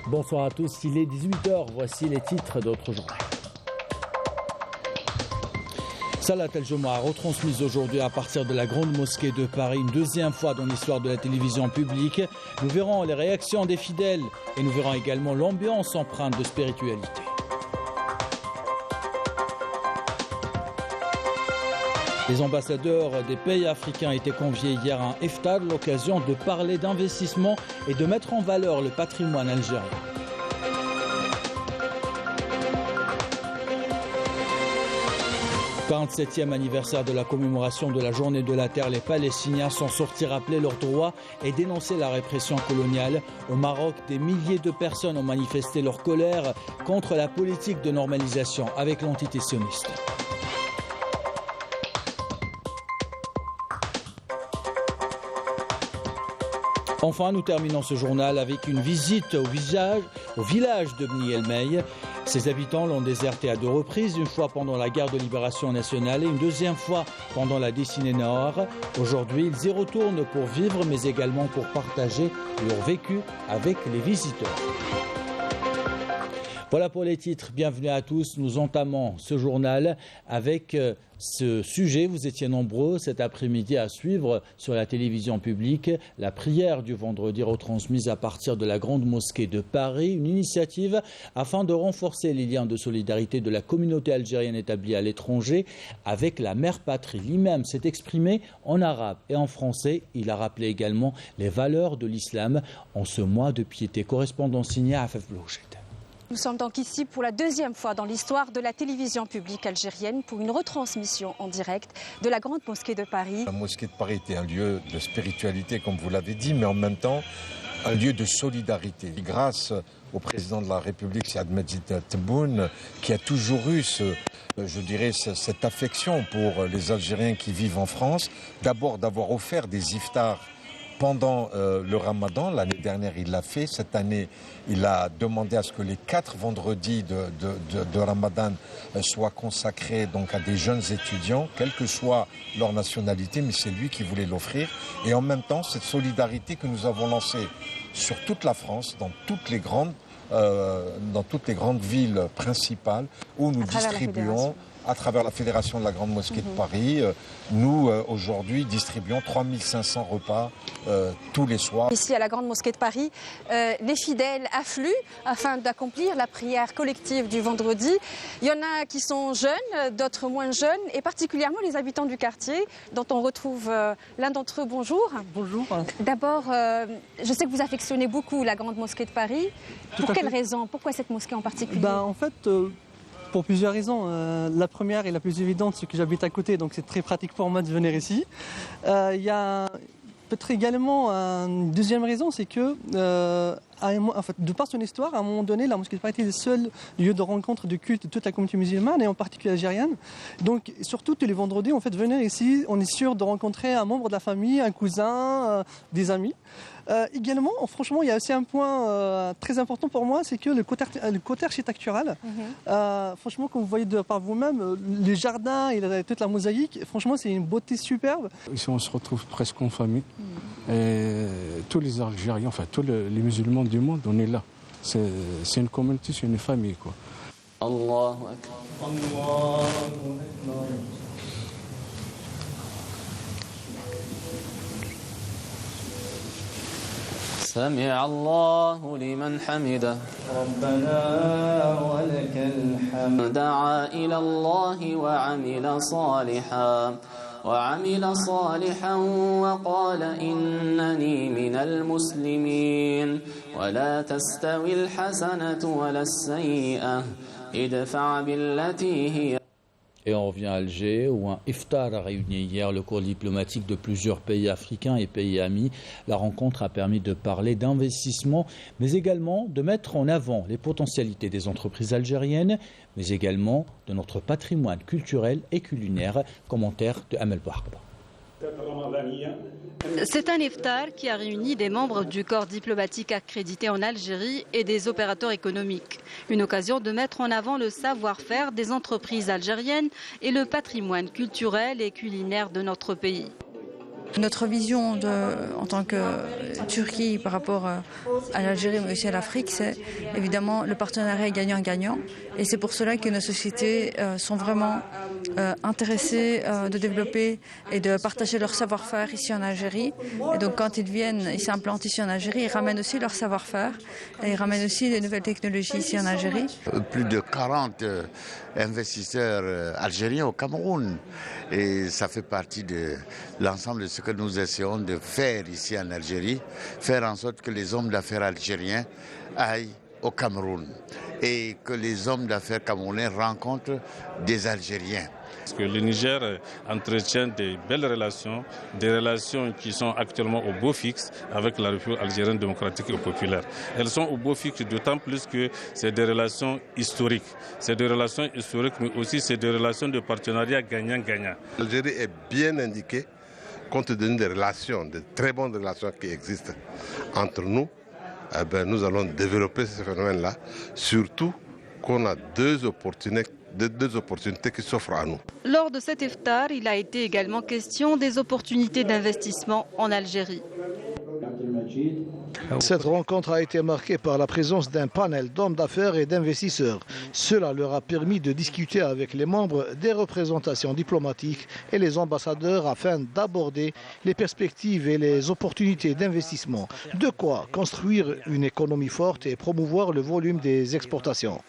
Bonsoir à tous, il est 18h, voici les titres d'autres journaux. Salat El-Jumu'ah retransmise aujourd'hui à partir de la Grande Mosquée de Paris, une deuxième fois dans l'histoire de la télévision publique. Nous verrons les réactions des fidèles et nous verrons également l'ambiance empreinte de spiritualité. Les ambassadeurs des pays africains étaient conviés hier à un iftar, l'occasion de parler d'investissement et de mettre en valeur le patrimoine algérien. « 47e anniversaire de la commémoration de la Journée de la Terre, les Palestiniens sont sortis rappeler leurs droits et dénoncer la répression coloniale. Au Maroc, des milliers de personnes ont manifesté leur colère contre la politique de normalisation avec l'entité sioniste. Enfin, nous terminons ce journal avec une visite au village de Bni El-Mey. Ses habitants l'ont déserté à 2 reprises, une fois pendant la guerre de libération nationale et une deuxième fois pendant la décennie Nord. Aujourd'hui, ils y retournent pour vivre, mais également pour partager leur vécu avec les visiteurs. Voilà pour les titres. Bienvenue à tous. Nous entamons ce journal avec ce sujet. Vous étiez nombreux cet après-midi à suivre sur la télévision publique la prière du vendredi retransmise à partir de la Grande Mosquée de Paris. Une initiative afin de renforcer les liens de solidarité de la communauté algérienne établie à l'étranger avec la mère patrie. L'imam s'est exprimé en arabe et en français. Il a rappelé également les valeurs de l'islam en ce mois de piété. Correspondant signé à Afef Blouchet. Nous sommes donc ici pour la deuxième fois dans l'histoire de la télévision publique algérienne pour une retransmission en direct de la Grande Mosquée de Paris. La Mosquée de Paris était un lieu de spiritualité, comme vous l'avez dit, mais en même temps un lieu de solidarité. Grâce au président de la République, Saad Majid Tebboune, qui a toujours eu cette affection pour les Algériens qui vivent en France, d'abord d'avoir offert des iftars pendant le Ramadan. L'année dernière, il l'a fait. Cette année, il a demandé à ce que les 4 vendredis de Ramadan soient consacrés donc à des jeunes étudiants, quelle que soit leur nationalité, mais c'est lui qui voulait l'offrir. Et en même temps, cette solidarité que nous avons lancée sur toute la France, dans toutes les grandes villes principales, où nous distribuons à travers la Fédération de la Grande Mosquée de Paris. Nous, aujourd'hui, distribuons 3500 repas tous les soirs. Ici, à la Grande Mosquée de Paris, les fidèles affluent afin d'accomplir la prière collective du vendredi. Il y en a qui sont jeunes, d'autres moins jeunes, et particulièrement les habitants du quartier, dont on retrouve l'un d'entre eux. Bonjour. Bonjour. D'abord, je sais que vous affectionnez beaucoup la Grande Mosquée de Paris. Pour quelle raison? Pourquoi cette mosquée en particulier? En fait, pour plusieurs raisons. La première et la plus évidente, c'est que j'habite à côté, donc c'est très pratique pour moi de venir ici. Il y a peut-être également une deuxième raison, c'est que de par son histoire, à un moment donné, la mosquée de Paris était le seul lieu de rencontre, de culte de toute la communauté musulmane et en particulier algérienne. Donc, surtout tous les vendredis, en fait, venir ici, on est sûr de rencontrer un membre de la famille, un cousin, des amis. Également, franchement, il y a aussi un point très important pour moi, c'est que le côté architectural, franchement, comme vous voyez par vous-même, les jardins et toute la mosaïque, franchement, c'est une beauté superbe. Ici, on se retrouve presque en famille. Et tous les Algériens, enfin tous les musulmans du monde, on est là. C'est une communauté, c'est une famille, quoi. Allahu Akbar. Allahu Akbar. سمع الله لمن حمده ربنا ولك الحمد دعا إلى الله وعمل صالحا وقال إنني من المسلمين ولا تستوي الحسنة ولا السيئة ادفع بالتي هي. Et on revient à Alger, où un iftar a réuni hier le corps diplomatique de plusieurs pays africains et pays amis. La rencontre a permis de parler d'investissement, mais également de mettre en avant les potentialités des entreprises algériennes, mais également de notre patrimoine culturel et culinaire. Commentaire de Amel Bouharba. C'est un iftar qui a réuni des membres du corps diplomatique accrédité en Algérie et des opérateurs économiques. Une occasion de mettre en avant le savoir-faire des entreprises algériennes et le patrimoine culturel et culinaire de notre pays. Notre vision en tant que Turquie par rapport à l'Algérie mais aussi à l'Afrique, c'est évidemment le partenariat gagnant-gagnant. Et c'est pour cela que nos sociétés sont vraiment intéressées de développer et de partager leur savoir-faire ici en Algérie. Et donc quand ils viennent, ils s'implantent ici en Algérie, ils ramènent aussi leur savoir-faire et ils ramènent aussi des nouvelles technologies ici en Algérie. Plus de 40 investisseurs algériens au Cameroun. Et ça fait partie de l'ensemble de ce que nous essayons de faire ici en Algérie, faire en sorte que les hommes d'affaires algériens aillent au Cameroun et que les hommes d'affaires camerounais rencontrent des Algériens. Parce que le Niger entretient des belles relations, des relations qui sont actuellement au beau fixe avec la République algérienne démocratique et populaire. Elles sont au beau fixe d'autant plus que c'est des relations historiques. C'est des relations historiques, mais aussi c'est des relations de partenariat gagnant-gagnant. L'Algérie est bien indiquée compte tenu des relations, de très bonnes relations qui existent entre nous. Nous allons développer ce phénomène-là, surtout qu'on a deux opportunités qui s'offrent à nous. Lors de cet iftar, il a été également question des opportunités d'investissement en Algérie. Cette rencontre a été marquée par la présence d'un panel d'hommes d'affaires et d'investisseurs. Cela leur a permis de discuter avec les membres des représentations diplomatiques et les ambassadeurs afin d'aborder les perspectives et les opportunités d'investissement. De quoi construire une économie forte et promouvoir le volume des exportations.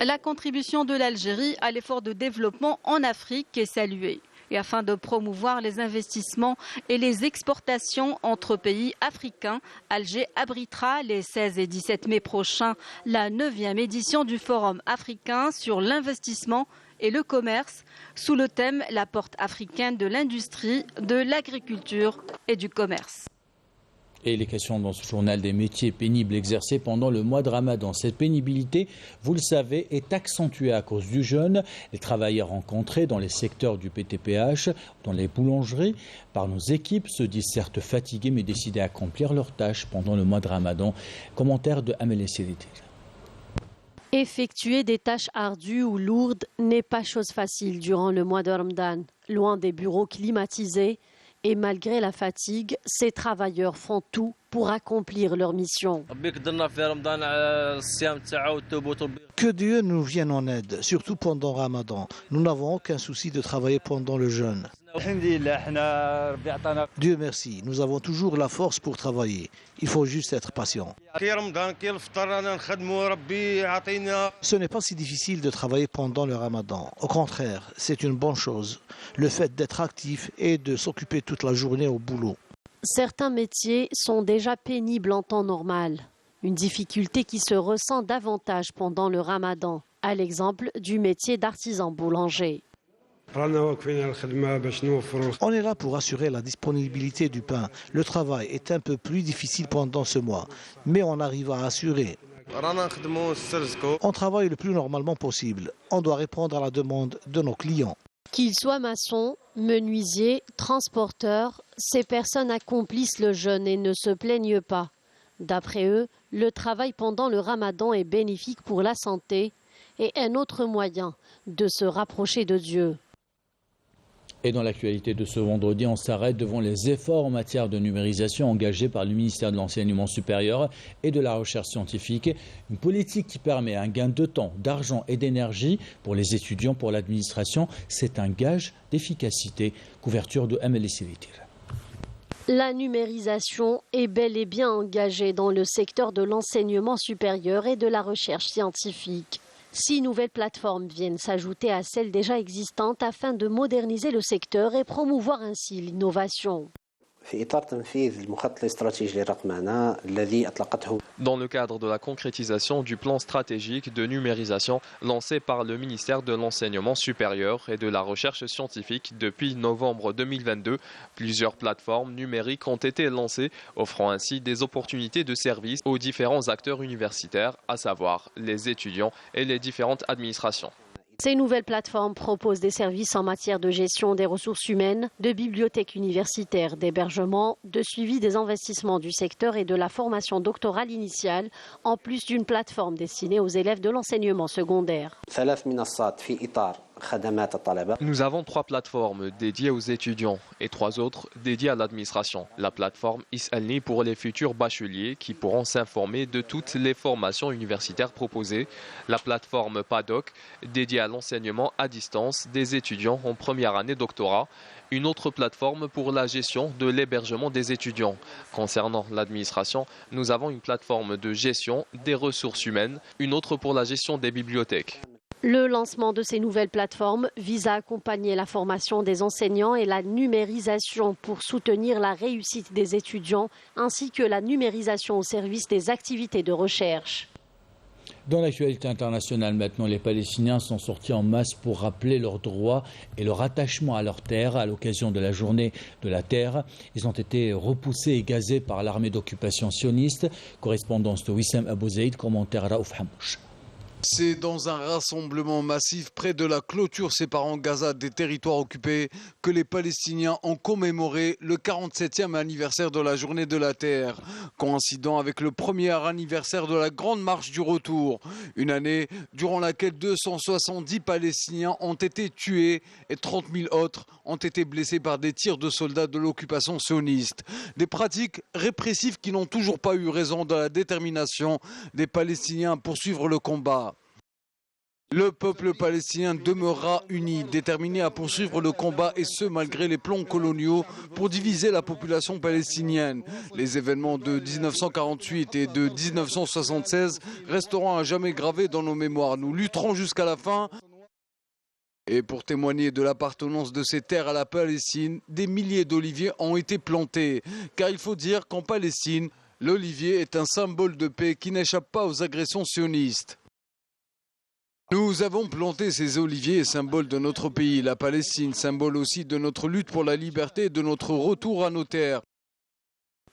La contribution de l'Algérie à l'effort de développement en Afrique est saluée. Et afin de promouvoir les investissements et les exportations entre pays africains, Alger abritera les 16 et 17 mai prochains la 9e édition du Forum africain sur l'investissement et le commerce sous le thème « La porte africaine de l'industrie, de l'agriculture et du commerce ». Et les questions dans ce journal des métiers pénibles exercés pendant le mois de Ramadan. Cette pénibilité, vous le savez, est accentuée à cause du jeûne. Les travailleurs rencontrés dans les secteurs du PTPH, dans les boulangeries, par nos équipes, se disent certes fatigués mais décidés à accomplir leurs tâches pendant le mois de Ramadan. Commentaire de Amélie Sélité. Effectuer des tâches ardues ou lourdes n'est pas chose facile durant le mois de Ramadan. Loin des bureaux climatisés, et malgré la fatigue, ces travailleurs font tout pour accomplir leur mission. Que Dieu nous vienne en aide, surtout pendant Ramadan. Nous n'avons aucun souci de travailler pendant le jeûne. Dieu merci, nous avons toujours la force pour travailler. Il faut juste être patient. Ce n'est pas si difficile de travailler pendant le Ramadan. Au contraire, c'est une bonne chose. Le fait d'être actif et de s'occuper toute la journée au boulot. Certains métiers sont déjà pénibles en temps normal. Une difficulté qui se ressent davantage pendant le Ramadan, à l'exemple du métier d'artisan boulanger. On est là pour assurer la disponibilité du pain. Le travail est un peu plus difficile pendant ce mois, mais on arrive à assurer. On travaille le plus normalement possible. On doit répondre à la demande de nos clients. Qu'ils soient maçons, menuisiers, transporteurs, ces personnes accomplissent le jeûne et ne se plaignent pas. D'après eux, le travail pendant le Ramadan est bénéfique pour la santé et un autre moyen de se rapprocher de Dieu. Et dans l'actualité de ce vendredi, on s'arrête devant les efforts en matière de numérisation engagés par le ministère de l'Enseignement supérieur et de la Recherche scientifique. Une politique qui permet un gain de temps, d'argent et d'énergie pour les étudiants, pour l'administration. C'est un gage d'efficacité. Couverture de Amélie Silitir. La numérisation est bel et bien engagée dans le secteur de l'enseignement supérieur et de la recherche scientifique. 6 nouvelles plateformes viennent s'ajouter à celles déjà existantes afin de moderniser le secteur et promouvoir ainsi l'innovation. Dans le cadre de la concrétisation du plan stratégique de numérisation lancé par le ministère de l'Enseignement supérieur et de la Recherche scientifique depuis novembre 2022, plusieurs plateformes numériques ont été lancées, offrant ainsi des opportunités de service aux différents acteurs universitaires, à savoir les étudiants et les différentes administrations. Ces nouvelles plateformes proposent des services en matière de gestion des ressources humaines, de bibliothèques universitaires, d'hébergement, de suivi des investissements du secteur et de la formation doctorale initiale, en plus d'une plateforme destinée aux élèves de l'enseignement secondaire. Nous avons 3 plateformes dédiées aux étudiants et 3 autres dédiées à l'administration. La plateforme Is'alni pour les futurs bacheliers qui pourront s'informer de toutes les formations universitaires proposées. La plateforme PADOC dédiée à l'enseignement à distance des étudiants en première année doctorat. Une autre plateforme pour la gestion de l'hébergement des étudiants. Concernant l'administration, nous avons une plateforme de gestion des ressources humaines, une autre pour la gestion des bibliothèques. Le lancement de ces nouvelles plateformes vise à accompagner la formation des enseignants et la numérisation pour soutenir la réussite des étudiants, ainsi que la numérisation au service des activités de recherche. Dans l'actualité internationale maintenant, les Palestiniens sont sortis en masse pour rappeler leurs droits et leur attachement à leur terre à l'occasion de la journée de la terre. Ils ont été repoussés et gazés par l'armée d'occupation sioniste. Correspondance de Wissam Abou Zaïd, commentaire Raouf Hamouch. C'est dans un rassemblement massif près de la clôture séparant Gaza des territoires occupés que les Palestiniens ont commémoré le 47e anniversaire de la Journée de la Terre, coïncidant avec le premier anniversaire de la Grande Marche du Retour, une année durant laquelle 270 Palestiniens ont été tués et 30 000 autres ont été blessés par des tirs de soldats de l'occupation sioniste. Des pratiques répressives qui n'ont toujours pas eu raison de la détermination des Palestiniens à poursuivre le combat. Le peuple palestinien demeurera uni, déterminé à poursuivre le combat et ce malgré les plans coloniaux pour diviser la population palestinienne. Les événements de 1948 et de 1976 resteront à jamais gravés dans nos mémoires. Nous lutterons jusqu'à la fin. Et pour témoigner de l'appartenance de ces terres à la Palestine, des milliers d'oliviers ont été plantés. Car il faut dire qu'en Palestine, l'olivier est un symbole de paix qui n'échappe pas aux agressions sionistes. Nous avons planté ces oliviers, symbole de notre pays, la Palestine, symbole aussi de notre lutte pour la liberté et de notre retour à nos terres.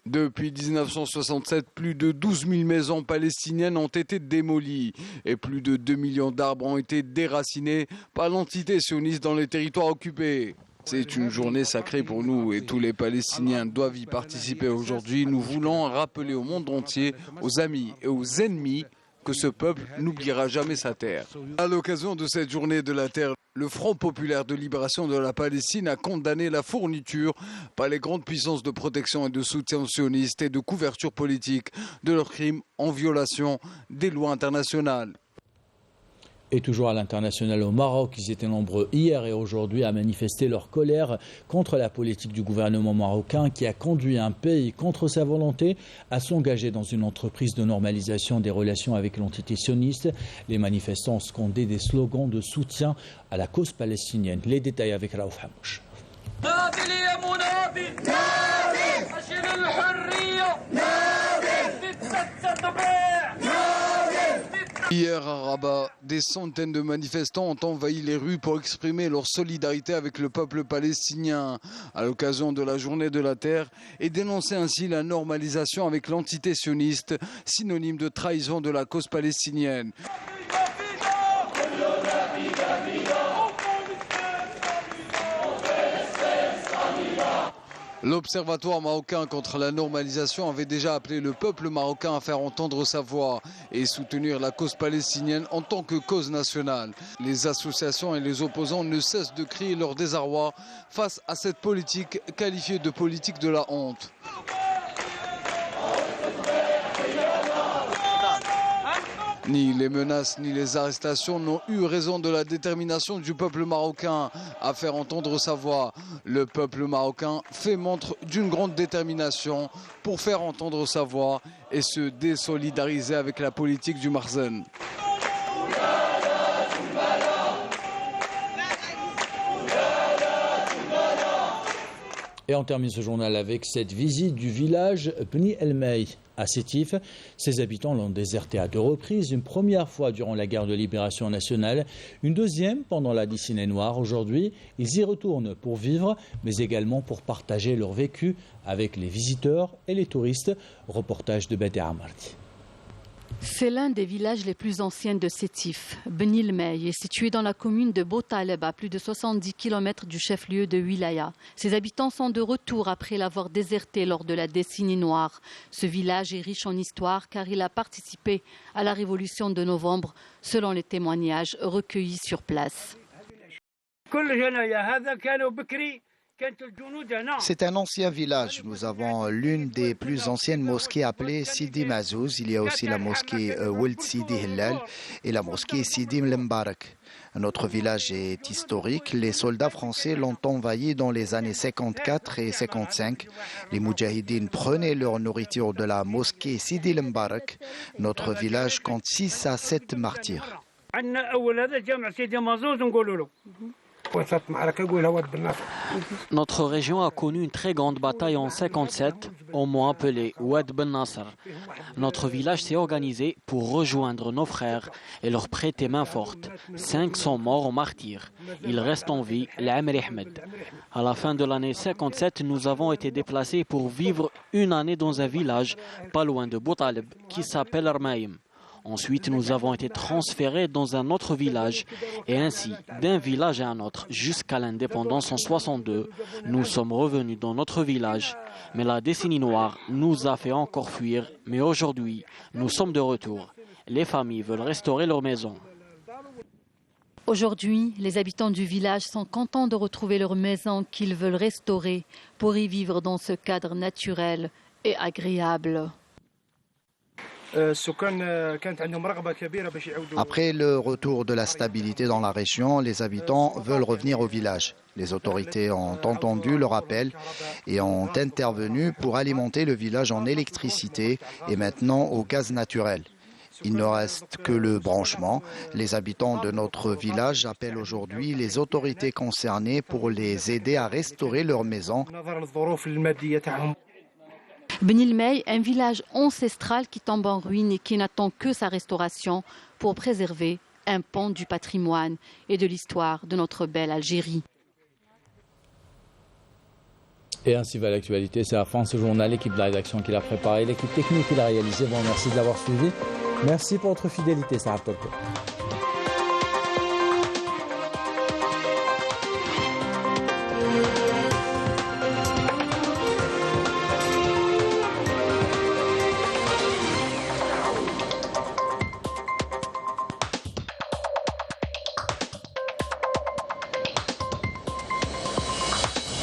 Depuis 1967, plus de 12 000 maisons palestiniennes ont été démolies et plus de 2 millions d'arbres ont été déracinés par l'entité sioniste dans les territoires occupés. C'est une journée sacrée pour nous et tous les Palestiniens doivent y participer aujourd'hui. Nous voulons rappeler au monde entier, aux amis et aux ennemis, que ce peuple n'oubliera jamais sa terre. À l'occasion de cette journée de la terre, le Front populaire de libération de la Palestine a condamné la fourniture par les grandes puissances de protection et de soutien sionistes et de couverture politique de leurs crimes en violation des lois internationales. Et toujours à l'international au Maroc, ils étaient nombreux hier et aujourd'hui à manifester leur colère contre la politique du gouvernement marocain qui a conduit un pays contre sa volonté à s'engager dans une entreprise de normalisation des relations avec l'entité sioniste. Les manifestants scandaient des slogans de soutien à la cause palestinienne. Les détails avec Raouf Hamouch. Hier à Rabat, des centaines de manifestants ont envahi les rues pour exprimer leur solidarité avec le peuple palestinien à l'occasion de la Journée de la Terre et dénoncer ainsi la normalisation avec l'entité sioniste, synonyme de trahison de la cause palestinienne. L'Observatoire marocain contre la normalisation avait déjà appelé le peuple marocain à faire entendre sa voix et soutenir la cause palestinienne en tant que cause nationale. Les associations et les opposants ne cessent de crier leur désarroi face à cette politique qualifiée de politique de la honte. Ni les menaces ni les arrestations n'ont eu raison de la détermination du peuple marocain à faire entendre sa voix. Le peuple marocain fait montre d'une grande détermination pour faire entendre sa voix et se désolidariser avec la politique du Marzen. Et on termine ce journal avec cette visite du village Bni El Mey à Sétif. Ses habitants l'ont déserté à 2 reprises, une première fois durant la guerre de libération nationale, une deuxième pendant la décennie noire. Aujourd'hui, ils y retournent pour vivre, mais également pour partager leur vécu avec les visiteurs et les touristes. Reportage de Badi Amardi. C'est l'un des villages les plus anciens de Sétif. Bni El Mey est situé dans la commune de Boutaleb, à plus de 70 km du chef-lieu de Wilaya. Ses habitants sont de retour après l'avoir déserté lors de la décennie noire. Ce village est riche en histoire car il a participé à la révolution de novembre, selon les témoignages recueillis sur place. C'est un ancien village. Nous avons l'une des plus anciennes mosquées appelée Sidi Mazouz. Il y a aussi la mosquée Ould Sidi Hillal et la mosquée Sidi Mbarak. Notre village est historique. Les soldats français l'ont envahi dans les années 54 et 55. Les Moudjahidines prenaient leur nourriture de la mosquée Sidi Mbarak. Notre village compte 6 à 7 martyrs. Notre région a connu une très grande bataille en 1957, au mont appelé Oued Ben Nasser. Notre village s'est organisé pour rejoindre nos frères et leur prêter main forte. 5 sont morts en martyrs. Il reste en vie l'Amri Ahmed. À la fin de l'année 57, nous avons été déplacés pour vivre une année dans un village pas loin de Boutaleb qui s'appelle Armaïm. Ensuite, nous avons été transférés dans un autre village et ainsi, d'un village à un autre, jusqu'à l'indépendance en 62, nous sommes revenus dans notre village. Mais la décennie noire nous a fait encore fuir, mais aujourd'hui, nous sommes de retour. Les familles veulent restaurer leur maison. Aujourd'hui, les habitants du village sont contents de retrouver leur maison qu'ils veulent restaurer pour y vivre dans ce cadre naturel et agréable. Après le retour de la stabilité dans la région, les habitants veulent revenir au village. Les autorités ont entendu leur appel et ont intervenu pour alimenter le village en électricité et maintenant au gaz naturel. Il ne reste que le branchement. Les habitants de notre village appellent aujourd'hui les autorités concernées pour les aider à restaurer leur maison. Benilmey, un village ancestral qui tombe en ruine et qui n'attend que sa restauration pour préserver un pan du patrimoine et de l'histoire de notre belle Algérie. Et ainsi va l'actualité. C'est la fin de ce journal. L'équipe de la rédaction qui l'a préparé, l'équipe technique qui l'a réalisé. Bon, merci de l'avoir suivi. Merci pour votre fidélité, Sarah Tolko.